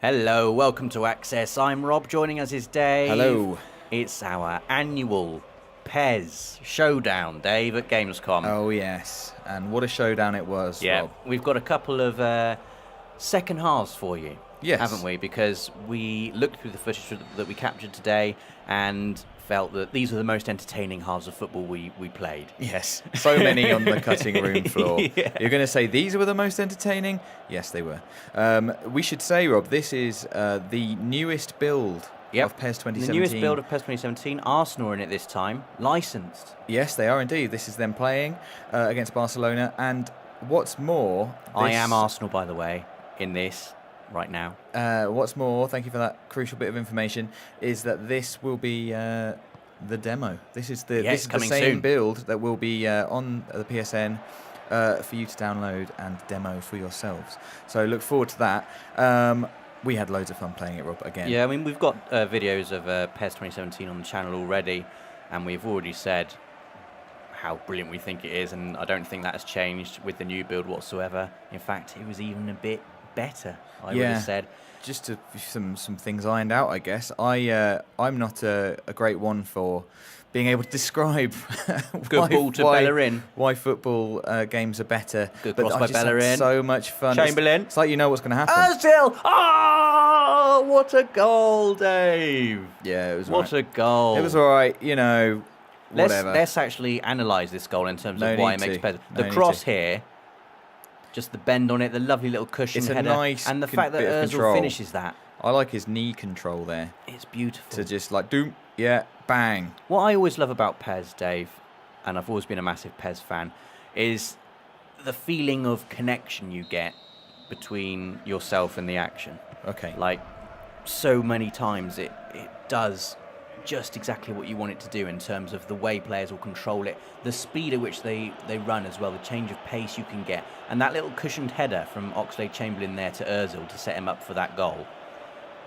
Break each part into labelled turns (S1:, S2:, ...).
S1: Hello, welcome to Access. I'm Rob, joining us is Dave.
S2: Hello.
S1: It's our annual PES showdown, Dave, at Gamescom.
S2: Oh, yes. And what a showdown it was, Rob.
S1: We've got a couple of second halves for you,
S2: Yes.
S1: haven't we? Because we looked through the footage that we captured today and felt that these were the most entertaining halves of football we played.
S2: Yes. So many on the cutting room floor.
S1: Yeah.
S2: You're going to say these were the most entertaining? Yes, they were. We should say, Rob, this is the newest build of PES 2017.
S1: The newest build of PES 2017. Arsenal are in it this time, licensed.
S2: Yes, they are indeed. This is them playing against Barcelona. And what's more...
S1: I am Arsenal, by the way, in this right now.
S2: What's more, thank you for that crucial bit of information, is that this will be the demo. This is the same
S1: soon.
S2: build that will be on the PSN for you to download and demo for yourselves. So look forward to that. We had loads of fun playing it, Rob, again.
S1: Yeah, I mean, we've got videos of PES 2017 on the channel already, and we've already said how brilliant we think it is, and I don't think that has changed with the new build whatsoever. In fact, it was even a bit better, I would have said.
S2: Just to, some things ironed out, I guess. I'm not a great one for being able to describe why football games are better.
S1: Good
S2: but
S1: cross
S2: I
S1: by
S2: just had
S1: Bellerin.
S2: so much fun.
S1: Chamberlain.
S2: It's like you know what's going to happen.
S1: Ozil! Oh, what a goal, Dave!
S2: Yeah, it was
S1: What a goal.
S2: It was all right, you know, whatever.
S1: Let's actually analyse this goal in terms of why it makes it better. The
S2: No
S1: cross here, just the bend on it, the lovely little cushion
S2: It's a
S1: header,
S2: nice
S1: and the fact that
S2: bit of
S1: Ozil
S2: control.
S1: finishes that.
S2: I like his knee control there.
S1: It's beautiful.
S2: To just like, doom, yeah, bang.
S1: What I always love about PES, Dave, and I've always been a massive PES fan, is the feeling of connection you get between yourself and the action.
S2: Okay.
S1: Like, so many times it does just exactly what you want it to do in terms of the way players will control it, the speed at which they run as well, the change of pace you can get, and that little cushioned header from Oxlade-Chamberlain there to Ozil to set him up for that goal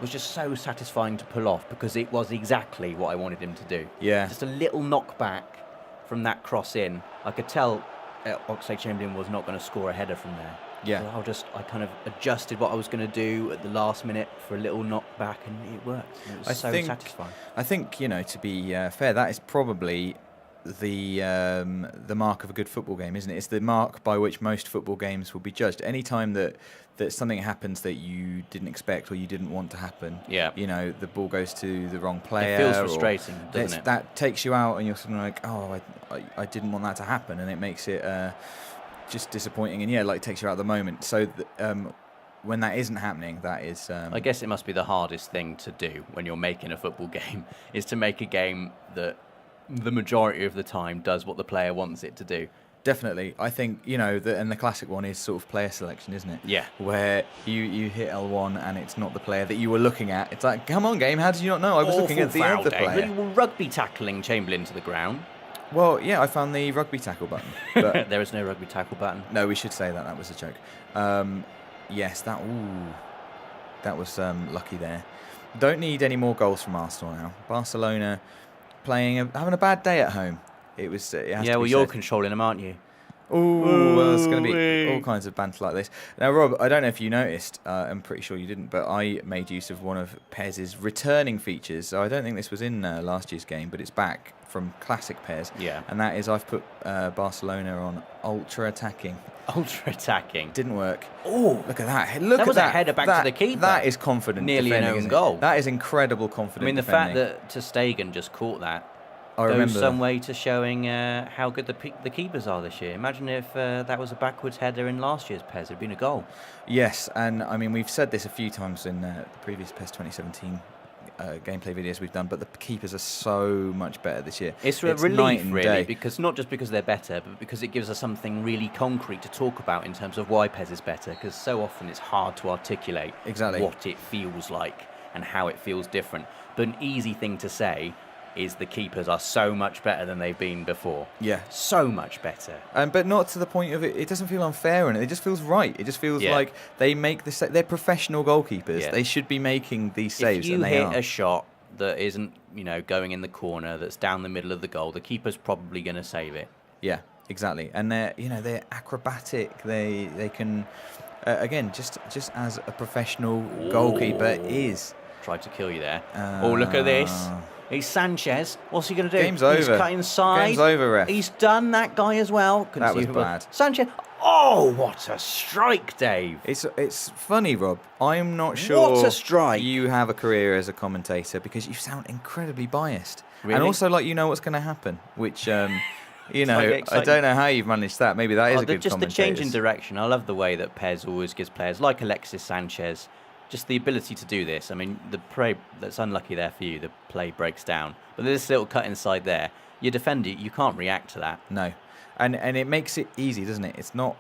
S1: was just so satisfying to pull off because it was exactly what I wanted him to do.
S2: Yeah.
S1: Just a little knockback from that cross in. I could tell Oxlade-Chamberlain was not going to score a header from there.
S2: Yeah.
S1: So I kind of adjusted what I was going to do at the last minute for a little knockback, and it worked. And it was satisfying.
S2: I think, you know, to be fair, that is probably the mark of a good football game, isn't it? It's the mark by which most football games will be judged. Any time that something happens that you didn't expect or you didn't want to happen, you know, the ball goes to the wrong player.
S1: It feels frustrating, doesn't it?
S2: That takes you out, and you're sort of like, oh, I didn't want that to happen, and it makes it just disappointing, and it takes you out of the moment. So when that isn't happening, that is...
S1: I guess it must be the hardest thing to do when you're making a football game, is to make a game that the majority of the time does what the player wants it to do.
S2: Definitely. I think, you know, and the classic one is sort of player selection, isn't it?
S1: Yeah.
S2: Where you hit L1 and it's not the player that you were looking at. It's like, come on, game, how did you not know? I was looking at the other player.
S1: Rugby tackling Chamberlain to the ground.
S2: Well, yeah, I found the rugby tackle button. But
S1: there is no rugby tackle button.
S2: No, we should say that was a joke. Yes, that was lucky there. Don't need any more goals from Arsenal now. Barcelona having a bad day at home. It has to be
S1: you're
S2: said.
S1: controlling them, aren't you?
S2: Well, it's going to be all kinds of banter like this. Now, Rob, I don't know if you noticed, I'm pretty sure you didn't, but I made use of one of PES's returning features. So I don't think this was in last year's game, but it's back from classic PES.
S1: Yeah.
S2: And that is I've put Barcelona on ultra attacking.
S1: Ultra attacking.
S2: Didn't work.
S1: Oh,
S2: look at that. Look
S1: that was
S2: at that.
S1: a header back to the keeper.
S2: That is confident
S1: Nearly
S2: defending,
S1: an own goal.
S2: That is incredible confidence.
S1: I mean, the
S2: defending.
S1: fact that ter Stegen just caught that
S2: I
S1: goes
S2: remember
S1: some way to showing how good the keepers are this year. Imagine if that was a backwards header in last year's PES. It'd been a goal.
S2: Yes, and I mean, we've said this a few times in the previous PES 2017 gameplay videos we've done, but the keepers are so much better this year.
S1: It's a relief, really, because not just because they're better, but because it gives us something really concrete to talk about in terms of why PES is better, because so often it's hard to articulate what it feels like and how it feels different. But an easy thing to say is the keepers are so much better than they've been before.
S2: Yeah.
S1: So much better.
S2: But not to the point of it doesn't feel unfair, and it just feels right. It just feels like they make they're professional goalkeepers. Yeah. They should be making these saves, and they are.
S1: If you hit a shot that isn't, going in the corner, that's down the middle of the goal, the keeper's probably going to save it.
S2: Yeah. exactly. And they're acrobatic. They can, again, just as a professional goalkeeper is.
S1: Tried to kill you there. Oh, look at this. It's Sanchez. What's he going to do?
S2: Game's over.
S1: He's cut inside.
S2: Game's over, ref.
S1: He's done that guy as well.
S2: That was bad.
S1: Sanchez. Oh, what a strike, Dave.
S2: It's funny, Rob. I'm not sure
S1: What a strike.
S2: you have a career as a commentator because you sound incredibly biased.
S1: Really?
S2: And also like you know what's going to happen, which, you know,
S1: like
S2: I don't know how you've managed that. Maybe that is a good
S1: just the
S2: commentator.
S1: change in direction. I love the way that PES always gives players like Alexis Sanchez just the ability to do this. I mean, the play, that's unlucky there for you, the play breaks down. But this little cut inside there, your defender, you can't react to that.
S2: No. And it makes it easy, doesn't it? It's not...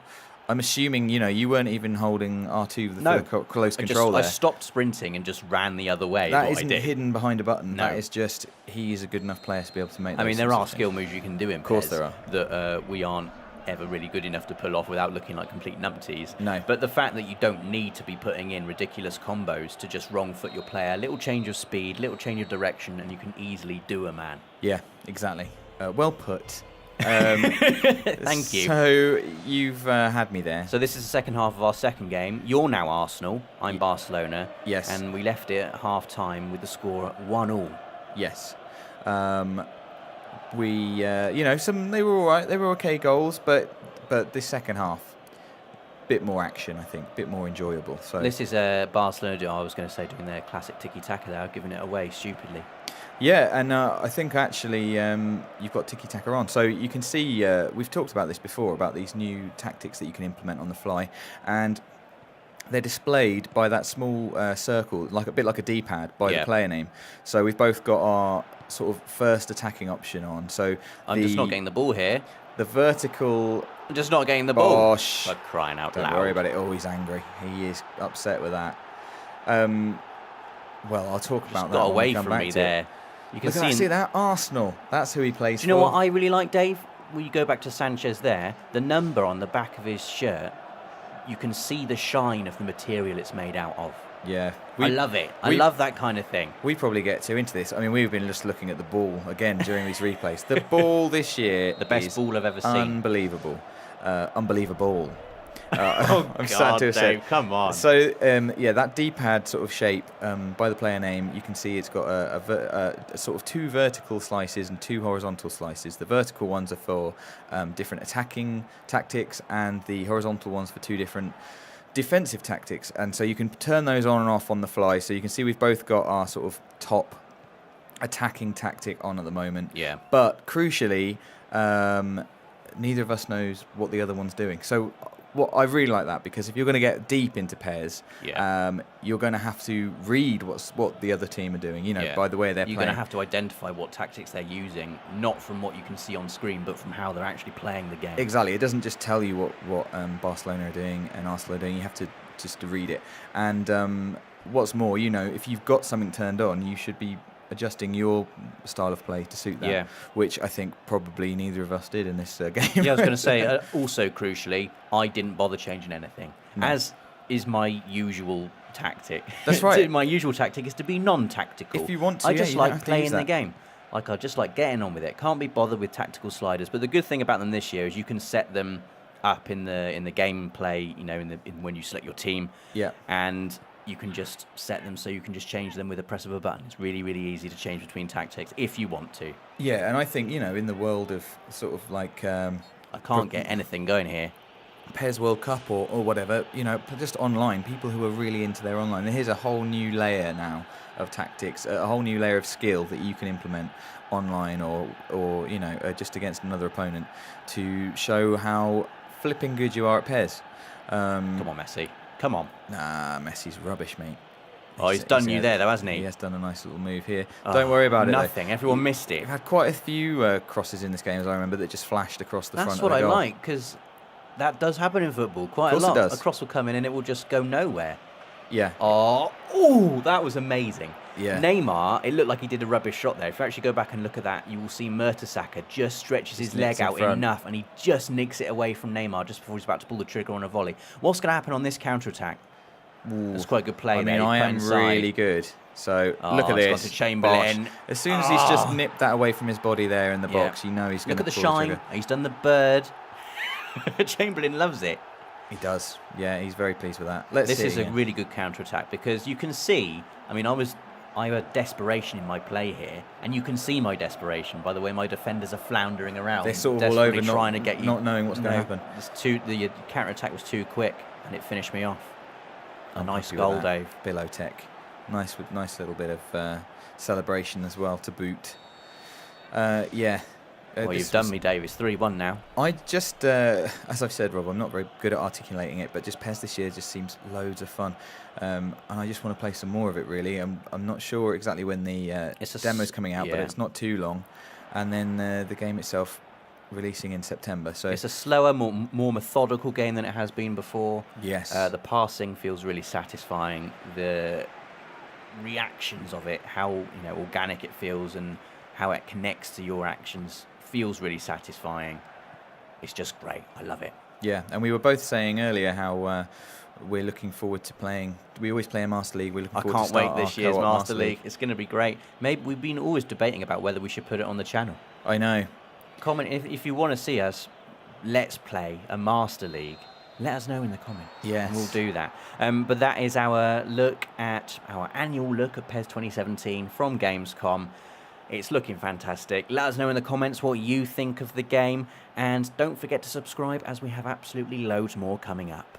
S2: I'm assuming, you weren't even holding R2 for close control there.
S1: I stopped sprinting and just ran the other way.
S2: That isn't hidden behind a button.
S1: No.
S2: That is just, he is a good enough player to be able to make those.
S1: I mean, there are skill moves you can do in PES.
S2: Of course there are.
S1: That we aren't ever really good enough to pull off without looking like complete numpties.
S2: No.
S1: But the fact that you don't need to be putting in ridiculous combos to just wrong foot your player, a little change of speed, little change of direction, and you can easily do a man.
S2: Yeah, exactly. Well put.
S1: Thank you.
S2: So you've had me there.
S1: So this is the second half of our second game. You're now Arsenal. I'm Barcelona.
S2: Yes.
S1: And we left it at half time with the score at 1-1.
S2: Yes. We, they were all right. They were okay goals, but this second half, bit more action, I think, bit more enjoyable. So
S1: this is Barcelona. I was going to say doing their classic tiki-taka there, giving it away stupidly.
S2: Yeah, and I think actually you've got tiki-taka on. So you can see, we've talked about this before, about these new tactics that you can implement on the fly. And they're displayed by that small circle, like a bit like a D-pad, by the player name. So we've both got our sort of first attacking option on. So
S1: I'm just not getting the ball here.
S2: The vertical...
S1: I'm just not getting the ball.
S2: Gosh.
S1: I'm crying out loud.
S2: Don't worry about it. Oh, he's angry. He is upset with that. Well, I'll talk about that.
S1: Got
S2: when
S1: away
S2: we come
S1: from
S2: back
S1: me
S2: to
S1: there.
S2: It.
S1: You can
S2: see that? Arsenal. That's who he plays for.
S1: Do you know what I really like, Dave? When you go back to Sanchez there, the number on the back of his shirt, you can see the shine of the material it's made out of.
S2: Yeah.
S1: I love it. I love that kind of thing.
S2: We probably get too into this. I mean, we've been just looking at the ball again during these replays. The ball this year
S1: the best ball I've ever seen.
S2: Unbelievable. Unbelievable.
S1: I'm
S2: sad to have said.
S1: Dave, come on.
S2: So, that D-pad sort of shape, by the player name, you can see it's got a sort of two vertical slices and two horizontal slices. The vertical ones are for different attacking tactics, and the horizontal ones for two different defensive tactics. And so you can turn those on and off on the fly. So you can see we've both got our sort of top attacking tactic on at the moment.
S1: Yeah.
S2: But crucially, neither of us knows what the other one's doing. So I really like that, because if you're going to get deep into PES, you're going to have to read what the other team are doing, by the way they're playing.
S1: You're going to have to identify what tactics they're using, not from what you can see on screen, but from how they're actually playing the game.
S2: Exactly. It doesn't just tell you what Barcelona are doing and Arsenal are doing. You have to just to read it. And what's more, if you've got something turned on, you should be adjusting your style of play to suit that, which I think probably neither of us did in this game.
S1: Yeah, I was going to say, also crucially, I didn't bother changing anything, as is my usual tactic.
S2: That's right.
S1: My usual tactic is to be non-tactical.
S2: If you want to,
S1: I just
S2: you
S1: like
S2: have to
S1: playing
S2: use
S1: the
S2: that.
S1: game. Like, I just like getting on with it. Can't be bothered with tactical sliders. But the good thing about them this year is you can set them up in the gameplay, when you select your team.
S2: Yeah.
S1: And you can just set them so you can just change them with a press of a button. It's really, really easy to change between tactics if you want to.
S2: Yeah, and I think, in the world of sort of like...
S1: I can't get anything going here.
S2: PES World Cup or whatever, just online, people who are really into their online. And here's a whole new layer now of tactics, a whole new layer of skill that you can implement online or just against another opponent to show how flipping good you are at PES.
S1: Come on, Messi. Come on.
S2: Nah, Messi's rubbish, mate.
S1: Oh, he's done you there, though, hasn't he?
S2: He has done a nice little move here. Don't worry about it, though.
S1: Nothing. Everyone missed it.
S2: We've had quite a few crosses in this game, as I remember, that just flashed across the front of the goal.
S1: That's what I like, because that does happen in football quite a lot.
S2: Of course it does.
S1: A cross will come in and it will just go nowhere.
S2: Yeah.
S1: Oh, that was amazing.
S2: Yeah.
S1: Neymar, it looked like he did a rubbish shot there. If you actually go back and look at that, you will see Mertesacker just stretches his leg out enough and he just nicks it away from Neymar just before he's about to pull the trigger on a volley. What's going to happen on this counter-attack?
S2: Ooh.
S1: That's quite a good play
S2: I
S1: there.
S2: mean,
S1: He's
S2: I
S1: put
S2: am
S1: inside.
S2: really good. So
S1: Oh,
S2: look at
S1: it's
S2: this.
S1: gone to Chamberlain.
S2: Bosh. As soon as he's just
S1: Oh.
S2: nipped that away from his body there in the
S1: Yeah.
S2: box, you know he's going
S1: Look
S2: to
S1: at the
S2: pull the
S1: shine.
S2: trigger.
S1: He's done the bird. Chamberlain loves it.
S2: He does. Yeah, he's very pleased with that.
S1: This is a really good counter-attack because you can see, I mean, I had desperation in my play here, and you can see my desperation by the way my defenders are floundering around.
S2: They're sort of all over,
S1: trying to get you,
S2: not knowing what's going to happen.
S1: The counter-attack was too quick, and it finished me off. A nice
S2: happy with
S1: goal,
S2: that.
S1: Dave.
S2: Below tech. Nice little bit of celebration as well to boot. Yeah.
S1: Well, you've done me, Dave. It's 3-1 now.
S2: I just, as I've said, Rob, I'm not very good at articulating it, but just PES this year just seems loads of fun. And I just want to play some more of it, really. I'm not sure exactly when the demo's coming out, but it's not too long. And then the game itself releasing in September. So
S1: it's a slower, more methodical game than it has been before.
S2: Yes.
S1: The passing feels really satisfying. The reactions of it, how organic it feels and how it connects to your actions feels really satisfying. It's just great. I love it.
S2: Yeah, and we were both saying earlier how we're looking forward to playing. We always play a Master League. We're looking forward
S1: I
S2: to
S1: can't wait this year's Master
S2: League.
S1: It's going to be great. Maybe we've been always debating about whether we should put it on the channel.
S2: I know.
S1: Comment if you want to see us. Let's play a Master League. Let us know in the comments.
S2: Yes.
S1: And we'll do that. But that is our annual look at PES 2017 from Gamescom. It's looking fantastic. Let us know in the comments what you think of the game. And don't forget to subscribe as we have absolutely loads more coming up.